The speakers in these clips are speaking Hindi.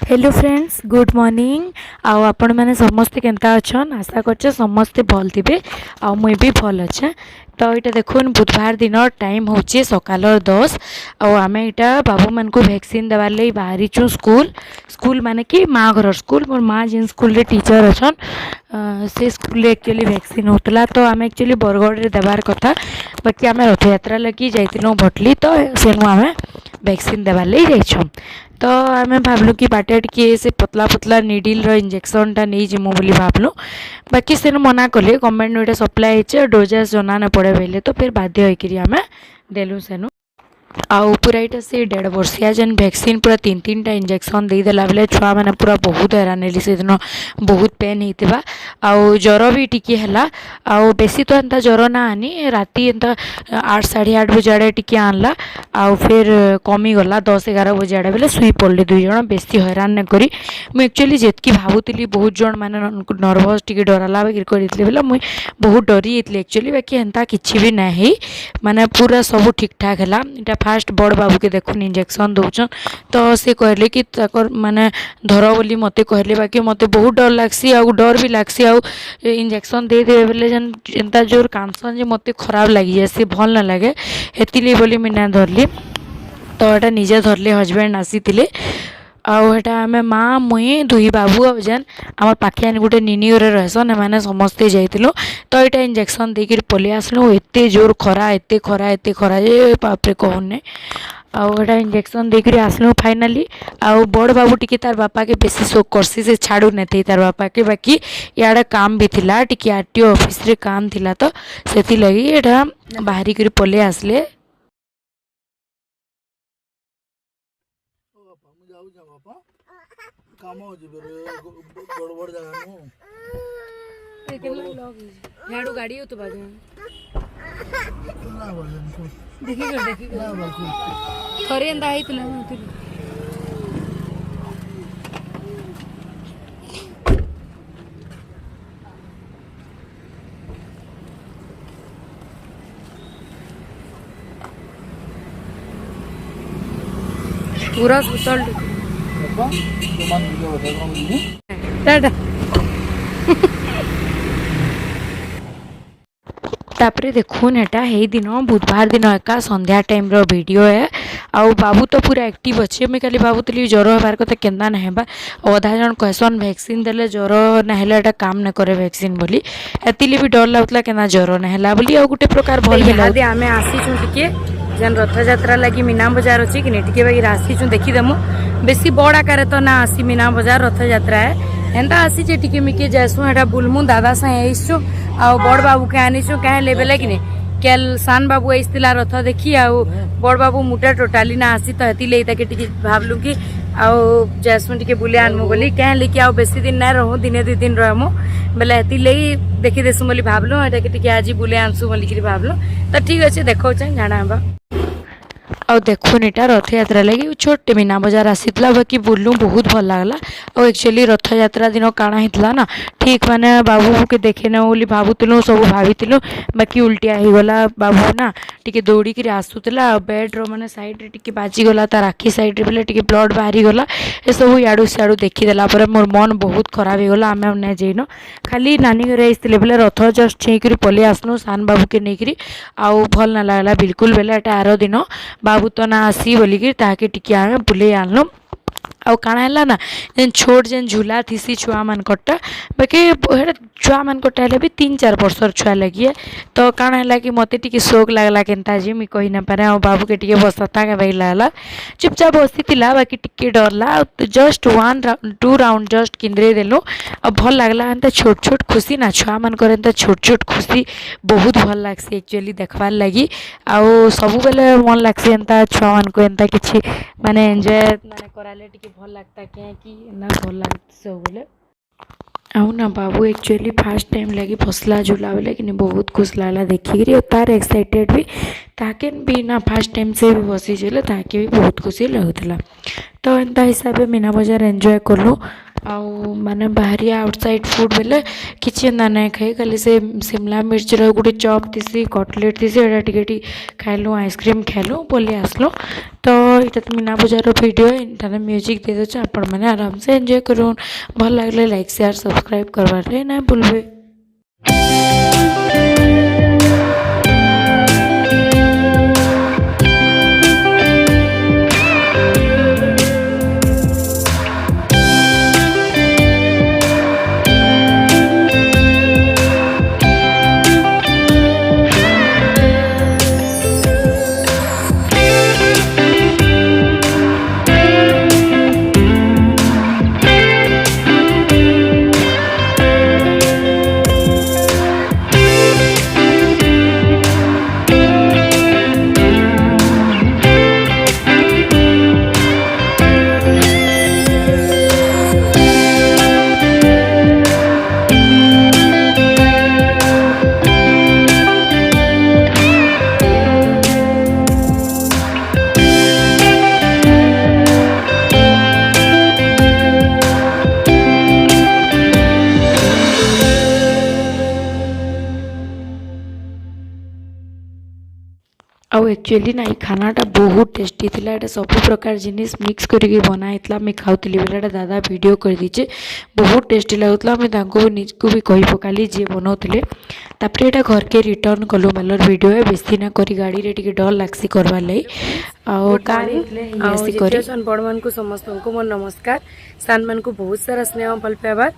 हेलो फ्रेंड्स गुड मॉर्निंग आउ आपण मैंने समस्ते केनता अच्छन आशा करछे समस्ते भल थिबे आ मुई भी भल अच्छे। तो ये देखुन बुधवार दिन टाइम होचे सकाल 10 आम यहाँ बाबू मान को वैक्सीन देवार लई बाहरी छू स्कूल स्कूल माने कि माँ घर स्कूल मोर माँ जिन स्कूल रे टीचर अच्छन से स्कूल एक्चुअली वैक्सीन होतला। तो आम एक्चुअली बरगढ़ रे देवार कथा बाकी आम रथ यात्रा लगी जाइलु भटली तो सेनु आम वैक्सीन देवार लई जाइछुं। तो आम भावलु कि बाटे टे से पतला पतला निडिल इंजेक्शनटा नहीं जिमु बोली भावलु बाकी से मना कले गवर्नमेंट ये सप्लाई होचे डोजेस जना न पड़े बोले तो फिर बाध्य होकर आम देलु सेनु आउ पूरा यहाँ से 1.5 वर्षिया जेन वैक्सीन पूरा 3-3टा इंजेक्शन देदेला बेले छुआ मैंने पूरा बहुत हैरान हेली से दिन बहुत पेन होता आउ ज्वर भी टिके है आउ बेसी तो एंता ज्वर ना आनी राति एंता 8 साढ़े 8 बजे आड़े टिके आनला आउ फिर कमीगला 10-11 बजे आड़े बेले शुई पड़े दुई जन बेसी हैरान नहीं करी मुझे एक्चुअली जितकी भावुली बहुत जन मैंने नर्भस टी डरला बेले मुझे बहुत डरी जाती एक्चुअली बाकी एंता किसी भी नहीं माने पूरा सब ठीक ठाक है। इटा फास्ट बड़ बाबू के देखुन इंजेक्शन दौन तो सी कहले कि माने धर बोली मते कहले बाकी मते बहुत डर लगसी आ डर भी लगसी आ इंजेक्शन दे दे बेले जन एंता जोर कांसन जे मते खराब लगी जाए सी भल ना लगे हेतिली बोली मुझे धरली तो यहाँ निजे धरले हजबैंड आसी आटा आम माँ मुई दुई बाबू जेन आम पाखे गोटे निनी घरे रहसन एमाने समस्ते जाइलु तो यहाँ इंजेक्शन देकर पलि आसलु एत जोर खरा एत खरा जे बापरे कहने आटा इंजेक्शन देकर आसलु फाइनाली आउ बड़ बाबू टी तार बापा के बेसी शोक करसी से छाड़ू नहीं तार बापा के बाकी इे काम भी थिला टी आरटीओ ऑफिस रे काम थिला तो से लगी यहाँ बाहरी कर पलि आसले काम हो जे बड़ जगह नु केला लॉग झाड़ू गाड़ी हो तो बाजू ना बोलन देखी ना बोल थरे अंदा आइतला होती पूरा सुतल टाटा तापरे देखुन एटा हे दिन बुधवार दिन एका संध्या टाइम रो वीडियो है आउ बाबू तो पूरा एक्टिव अच्छे मुझे खाली भावुली ज्वर हबार कथा केन्दा ना हेबा अधा जन कहसन वैक्सीन देले ज्वर ना हेले एटा काम ना करे वैक्सीन बोली एतिली भी डर लागतला केना ज्वर ना हेला बोली आ गुटे प्रकार भल हेला दे आमे आसी छु टिके जेन रथ यात्रा लगी मीना बाजार अच्छी कि टिके बाकी आसी छु देखीदेमु बेसी बड़ आकार तो ना आसी मीना बाजार रथ यात्रा है एंता आसी टिके मिके जासु एटा बुलमु दादा साए आइसु आ बड़ बाबू के आनीसु कहे लेबेले कि केल सान बाबू आइसतिला रथ देखी आ बड़ बाबू मुटा टोटाली ना आसी तो हेती लेता के टिके भाबलु कि आउ जासु टिके बुले आनमु बोली कहे लेकि आ बेसी दिन ना रहू दिने 2 दिन रहमु बेले हेती लेई देखि देसु बोली भाबलु एटा के टिके आज बुले आनसु बोली कि भाबलु तो ठीक अछि देखौ छ जाना बा आ देखुन यहाँ रथ यात्रा लगी छोटे मीना बाजार आसीला बाकी बुलू बहुत भल लगला और एक्चुअली रथ यात्रा दिन काଣା होता ना ठीक माने बाबू के देखे ना बोली भावुलु सब भाविलु बाकी उल्टिया हो गला बाबू ना टी दौड़ी आसूला बेड रो माने साइड रे टी बाजीगला तार आखि साइड रे बेले टी ब्लड बाहरी गला ये सब इाड़ू सियाड़ू देखीदेला मोर मन बहुत खराब हो गला आम नहीं जाइन खाली नानी घर आसते बेले रथ जस्ट छेक पलि आसनु सान बाबू के नहीं आउ भल ना लगला बिल्कुल बेले आर दिन बाबू तो ना आसी बोलिकी ताके टिके आमे बुले आनलु आउ काଣା है ना जेन छोट जेन झूला थीसी छुआ मानकटा बाकी छुआ मानकटा हेले भी 3-4 वर्षर छुआ लगी तो काଣା है कि मते टिके शोक लगला केनता जी मुई कही ना पारे आ बाबू के टिके बसता के भाई लागला चुपचाप बसीला बाकी टिके डरला जस्ट 1-2 राउंड जस्ट किंद्रे देलु आ भल लगला एंता छोट छोट खुशी ना छुआ मान करे एंता छोट छोट खुशी बहुत भल लागसी एक्चुअली देखबार लगी आउ सब बेले मन लागसी एंता छुआ मान को एंता किछि माने एंजॉय माने कराले टिके भल लगता क्या कि ना भल लगता सब बोले आउ ना बाबू एक्चुअली फास्ट टाइम लगी फसला झूला बोले कि बहुत खुश लागला देखिक और तार एक्साइटेड भी ताके भी ना फास्ट टाइम से भी बसी चले ताके भी बहुत खुशी लगुला तो एंता हिसाब से मीना बाजार एंजॉय कलु आउ माने बाहरी आउटसाइड फूड बेले किसी एंता नहीं खाई खाली से शिमला मिर्च गोटे चॉप थी कटलेट थी टी खाइलु आइसक्रीम खाइलु बोली आसलु तो यहाँ तो मीना बजार वीडियो है म्यूजिक दे दे आपण मैंने आराम से एंजॉय करूँ भल लगे लाइक शेयर सब्सक्राइब करवार ना भूलबे। आउ एक्चुअली ना खानाटा बहुत टेस्टी थिला एटा सब प्रकार जिनिस मिक्स करके बनाइतला मैं खाउतली बेलाटा दादा वीडियो कर दीचे बहुत टेस्टी लागुतला मैं तांको निजको भी कहि पकाली जे बनाउतले तापरे एटा घर के रिटर्न कलो मलर वीडियो है बेसी ना करी गाड़ी रे टिके डर लागसी करवा लई आउ का ऐसी करी सन बड़ मान को समस्त को मोर नमस्कार सान मान को बहुत सारा स्नेह भल पाइबार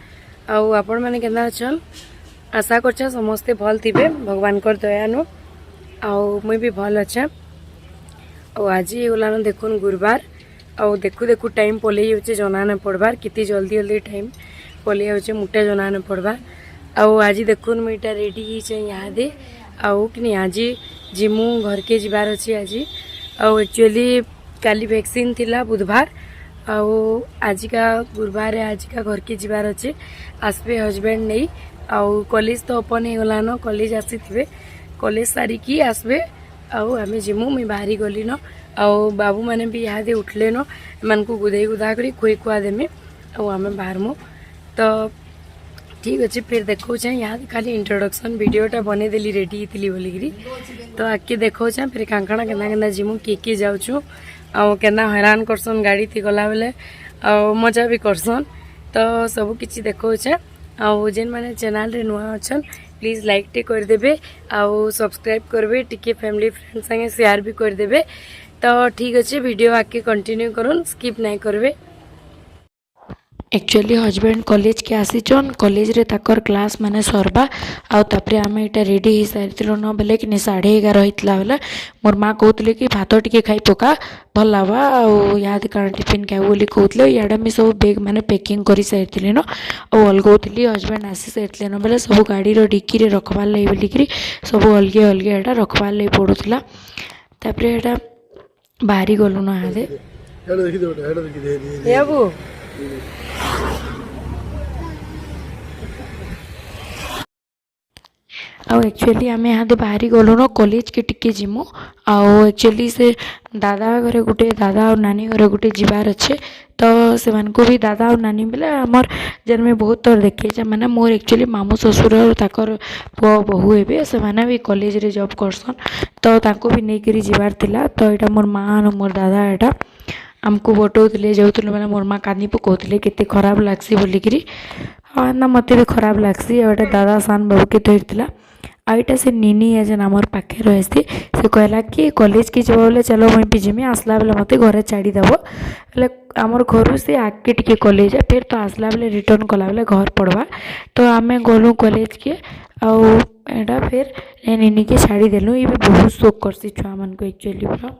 आउ आपण माने केना अछन आशा करछा समस्ते भल थिबे भगवान कर दयानु आउ मुई भी भल अच्छा आज गलान देखुन गुरुवार आउ देखु देखु टाइम पलि जाऊे जना ना पड़बार कितनी जल्दी जल्दी टाइम पलि जाऊे मुटे जना ना पड़बार आउ आज देखुन मुईटा रेडी यहाँ दे आउ कि आज जिमु घर के जीवार अच्छे आज आउ एक्चुअली काली वैक्सीन थिला बुधवार आउ आज का गुरुवार आज का घर के जीवार अच्छे आसबे हजबैंड नहीं आउ कॉलेज तो ओपन हो गलान कॉलेज आसी थे कॉलेज सारिकी आसबे आउ आम जिमु मुई बाहरी गली न आउ बाबू मैंने भी यहाँ दे उठले न एम को गुदे गुदा कर खुई खुआ देमी आउ आम बाहरमु तो ठीक अच्छे फिर देखो यहाँ खाली इंट्रोडक्शन वीडियोटा बने देली रेडी थी बोलिकी तो आगे देखो फिर कांकणा केना केना जिमु किए जाऊँ आउ केना हैरान करसन गाड़ी थी गला बेले आउ मजा भी करसन तो सब किसी देखो आउ जेन माने चैनल रे नुआ अछन प्लीज लाइक टे कर देबे आउ सब्सक्राइब करबे टिके फैमिली फ्रेंड संगे शेयर भी कर देबे तो ठीक अच्छे वीडियो आके कंटिन्यू करूँ स्किप नहीं करबे। एक्चुअली हजबैंड कॉलेज के आसीचन कॉलेज रे ताकर क्लास माने सरबा आउ तापरे आमे इटा रेडी हो सारिथिलो न बेले कि 11:30 होइतला बेले मोर माँ कहतले कि भात टिके खाई पका भल लावा आउ याद कारण टिफिन खाऊ बोली कहतले याडा मी सब बैग माने पैकिंग करि सारिथिले न आउ अलगौतली हजबैंड आसी सारिथिले न बेले सब गाड़ी रो डिक्की रे रखबार लई बोलिकरी सब अलगे अलगे एटा रखबार लई पड़ुतला तापरे एटा बाहरी गलु न हादे हेडो देखि दे याबू आउ एक्चुअली आम यहाँ बाहरी गलु न कॉलेज के टिके जिमु आउ एक्चुअली से दादा घरे गुटे दादा और नानी घरे गुटे जीवार अच्छे तो से को भी दादा और नानी बेले आमर जेन में बहुत थर देखे मैंने मोर एक्चुअली मामू ससुर और ताकर पुआ बहु हे से भी कॉलेज रे जॉब करसन तो ताको भी नहीं करी जीवार थिला तो यहाँ मोर माँ और मोर दादा यहाँ आमको बटौले जाऊँ मैंने मोर माँ कानी पकाउले केते खराब लागसी बोलिकी हाँ ना मत भी खराब लागसी और दादा सान बाबू के धरला आईटा से निनी है जेन आमर पाखे रही से कहला कि कॉलेज की जब बोले चलो मुई भी जिमी आसला बेले मत घर छाड़ीदेव बोले आमर घर से आगे टिके कॉलेज है फिर तो आसला बेले रिटर्न कला बेले घर पड़वा तो आम गलु कॉलेज के आउ एटा फिर निनी के छाड़ीदेलु ये भी बहुत शोक करसी छुआ मन को एक्चुअली पूरा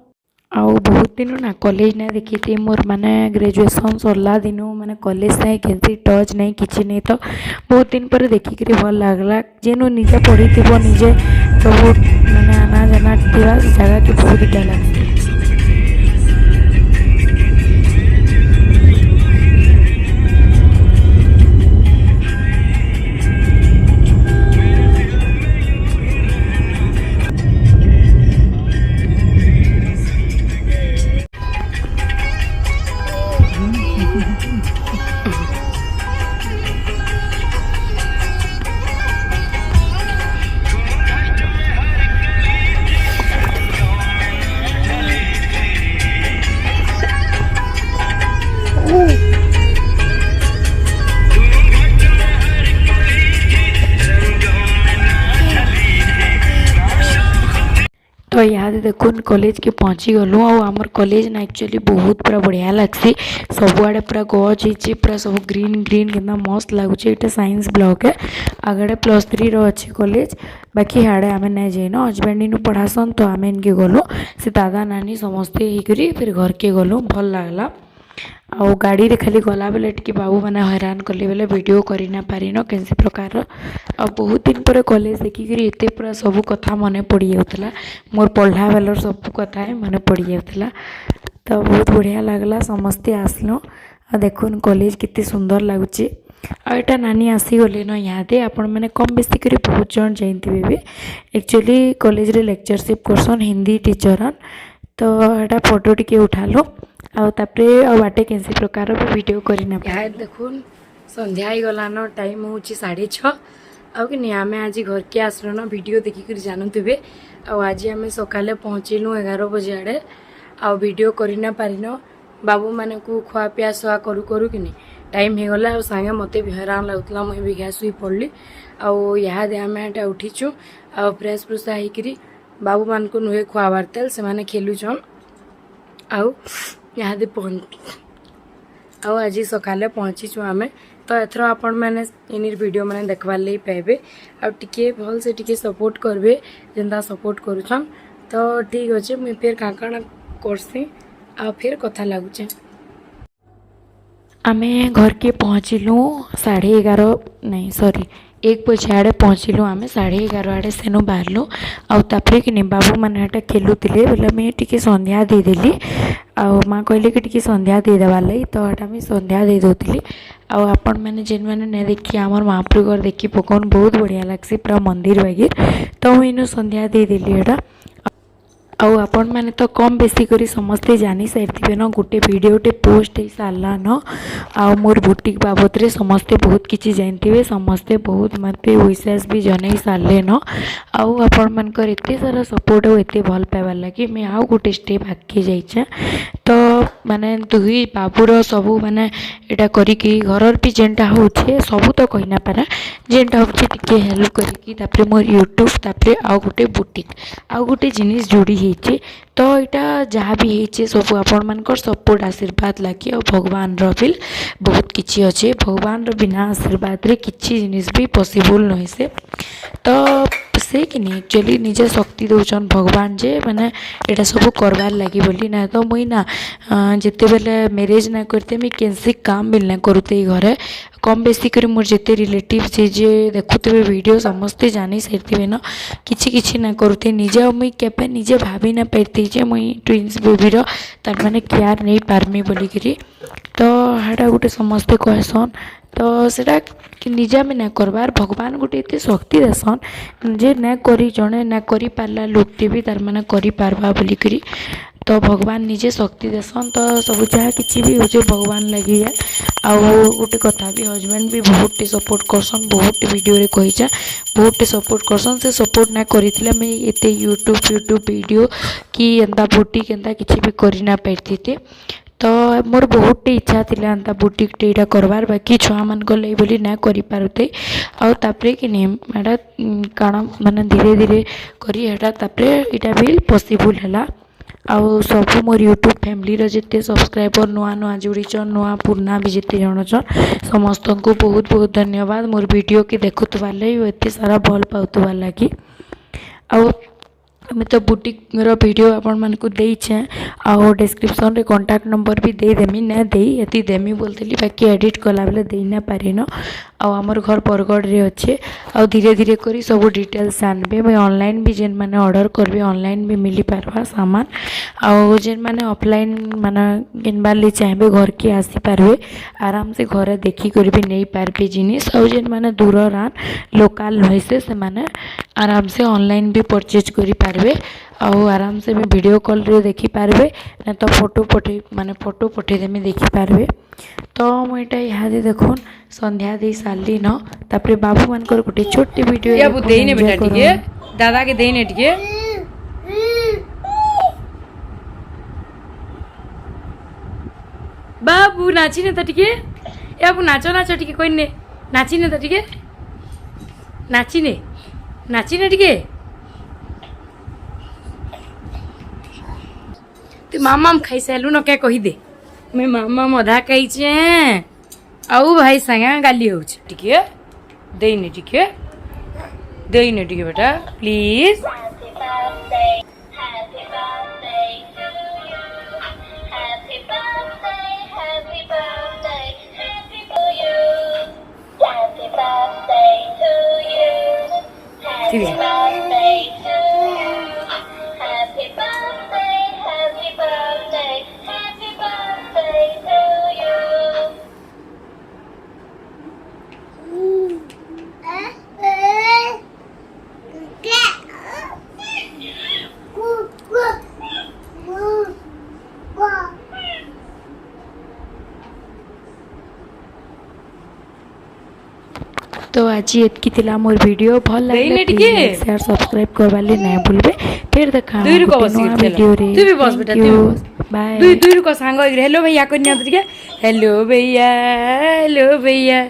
आउ बहुत दिन ना कॉलेज नहीं देखी थी मोर माने ग्रेजुएशन सरला दिन माने कॉलेज नहीं कैसी टच नहीं किसी नहीं तो बहुत दिन पर देखिक भल लगला जेनु निजे पढ़ी थी निजे सब माने आना जाना थी जगह के बहुत इटा लगे। तो यहाँ देखुन कॉलेज के पहुँची गलु आमर कॉलेज ना एक्चुअली बहुत पूरा बढ़िया लगसी सबुआड़े पूरा गच हो पूरा सब ग्रीन ग्रीन के मस्त लगुच ये साइंस ब्लॉक है आगड़े +3 अच्छे कॉलेज बाकी हाड़े आम नहीं जाइन हजबैंड इन पढ़ासन तो आम इनके गलु से दादा नानी समस्ते होकर फिर घर के गलु भल लगला आउ गाड़ी रे खाली गला बेले टी बाबू मैंने हैरान कले बेले वीडियो करना पारिन कैसी प्रकार आ बहुत दिन पर कॉलेज देखिक एत पूरा सब कथा मन पड़ जाऊला मोर पढ़ा बेलर सब कथा मन पड़ जाऊला तो बहुत बढ़िया लगला समस्ते आसलु आ देखुन कॉलेज कितनी सुंदर लगुच आटा नानी आसीगले न यहाँ आपण मैंने कम बेसी कर बहुत जन जाइए भी एक्चुअली कॉलेज रे लेक्चरशिप करसन हिंदी टीचर तो यहाँ फोटो टी उठालु आउे बाटे कैसी प्रकार वीडियो करना यहाँ देखुन संध्या ही गलान टाइम हूँ 6:30 आउ कि आम आज घर के आसलु न वीडियो देखिक जानूे आज आम सकाले पहुँचलु 11 बजे आड़े आ वीडियो करना पारिन बाबू माने को खुआ पिया सुआ करू करू कि टाइम हो गला सांगे मत भी हैरान लगुला मुझे भी घास शुई पड़ी आद आम यहाँ उठीचु आ फ्रेश फ्रुशा होकर बाबू मान को नुहे खुआबार तेल से मैंने खेलुचन आउ यहाँ पहुँच आज सकाले पहुँचीचु आम तो एथर आपण मैंने इन वीडियो मैंने देखवार लगी पाइबे आ टिके भल से टिके सपोर्ट करबे जेंता सपोर्ट करुछन तो ठीक अच्छे मुझे फिर काण करसी आ फिर कथा लगुचे आमे घर के पहुँचलु 11:30 नहीं सॉरी 1 बजे आड़े पहुँचलु आम 11:30 आड़े सेनु बाहरलु आउे कि बाबू मैंने खेलुले बोले मुझे टी संध्या देदेली आउ माँ कहले कि टी संध्या देदेवार लगी तो यहाँ मुझे संध्या दे दूली आपण मैंने जेन मैंने नहीं देखी आमर महाप्रभु घर देखी पकाउन बहुत बढ़िया लगसी पूरा मंदिर वगैरह तो मुझे सन्ध्या देदेली यहाँ आउ आपण मैंने तो कम बेसी करी समस्ते जानी सारी न गोटे वीडियोटे पोस्ट हो सारा न आ मोर बुटीक बाबद रे समस्ते बहुत किसी जानते समस्ते बहुत मत विशेष भी जन सारे न आउ आपण मानकर एते सारा सपोर्ट और एते भल पाइबार लगी मैं आउ गोटे स्टेप आगे जाइछे तो माने दुई बाबूर सबू माने एटा करिकी घर भी जेनटा होछे सबू तो कहना पारा जेनटा होछे टिके हेल्प करिकी तापरे मोर यूट्यूब तापरे आउ गोटे बुटीक आउ गोटे जिनिस जोड़ी तो यहाँ जहाँ भी होचे सब आपण मानकर सपोर्ट आशीर्वाद लगे और भगवान भी बहुत किसी अच्छे भगवान बिना आशीर्वाद रे किसी जिनिस भी पॉसिबल नहीं से तो से कि एक्चुअली निजे शक्ति दौन भगवान जे मैंने यहाँ सब करवार लगी बोली ना तो मुई ना जिते बेले मैरिज ना करते मुझे कैंसी काम भी ना करुते घरे कम बेसी कर मोर जिते रिलेटिव से जे देखुवे वीडियो समस्ते जानी सारी न किसी ना करुते निजे मुई केबे निजे भाभी ना पाती जे मुई ट्विन्स बेबीर तार माने केयार नहीं पारमी बोलिकी तो हाँ गोटे समस्ते कहसन तो सेटा निजे में ना करबार भगवान गोटे एत शक्ति देसन जे ना करी जड़े ना करी पारला लोकटे भी तार माने करी पारबा बोलिकी तो भगवान निजे शक्ति देसन तो सब जहाँ किसी भी हो भगवान लगी जाए आउ गोटे कथा भी हजबैंड भी बहुत सपोर्ट करसन बहुत वीडियो रे कहीचा बहुत सपोर्ट करसन से सपोर्ट ना करिथिले मैं एते यूट्यूब वीडियो कि एंता बुटीक एंता किसी भी करी ना पाती थे तो मोर बहुत इच्छा थिला एंता बुटीक टेटा करवार बाकी छुआ मान को ले बोली ना करि पारुते आउ तापरे कि नहीं एटा काण माने धीरे धीरे करी एटा तापरे एटा भी पॉसिबल हैला आउ सब मोर यूट्यूब फैमिली जिते सब्सक्राइबर नुआ नुआ जोड़ीचन नुआ पुराना भी जिते जन समस्त को बहुत बहुत धन्यवाद मोर वीडियो के देखुवार लगी एत सारा भल पाउतबार लगी आउ मैं तो बुटीक वीडियो आपण मन को देछे आउ डिस्क्रिप्शन रे कांटेक्ट नंबर भी दे देमी ना देई एती देमी बोलतली बाकी एडिट कला बेले देई ना पारिनो आउ हमर घर परगड़ रे अच्छे आउ धीरे धीरे करी सब डिटेल्स जानबे मैं ऑनलाइन भी जेन माने ऑर्डर करबे ऑनलाइन भी मिली पारबा सामान आउ जेन माने ऑफलाइन माने किनबार ले चाहबे घर के आसी पारबे आराम से घरे देखी कर भी नहीं पारबे जिनिस आउ जेन माने दूर रान लोकल होइसे से माने आराम से ऑनलाइन भी परचेज करी पारबे आउ आराम से मैं वीडियो कॉल रे देखी पारबे ना तो फोटो पठे देमी देखी पारबे तो मुझे यहाँ देखुन संध्या दे सारी न तापरे बाबू मानकर गोटे छोटी वीडियो या बु देने बेटा टिके दादा के देने टिके बाबू नाची ने त टिके या बु नाचो नाचो टिके कोइ ने नाची ने त टिके नाची ने टिके तू मामा खाई सारू न क्या कही दे मैं मामा अधा खाई आउ भाई संगे गाली हो टिके देने टिके बेटा प्लीज तो आज एतकी थिला मोर वीडियो भल नहीं, लागले ठीक है। प्लीज शेयर सब्सक्राइब करवा ले नहीं भूलबे फिर देखा दुई रुको बस वीडियो रे तू भी बस बेटा तू भी बस बाय दुई रुको सांग हेलो भैया को हेलो भैया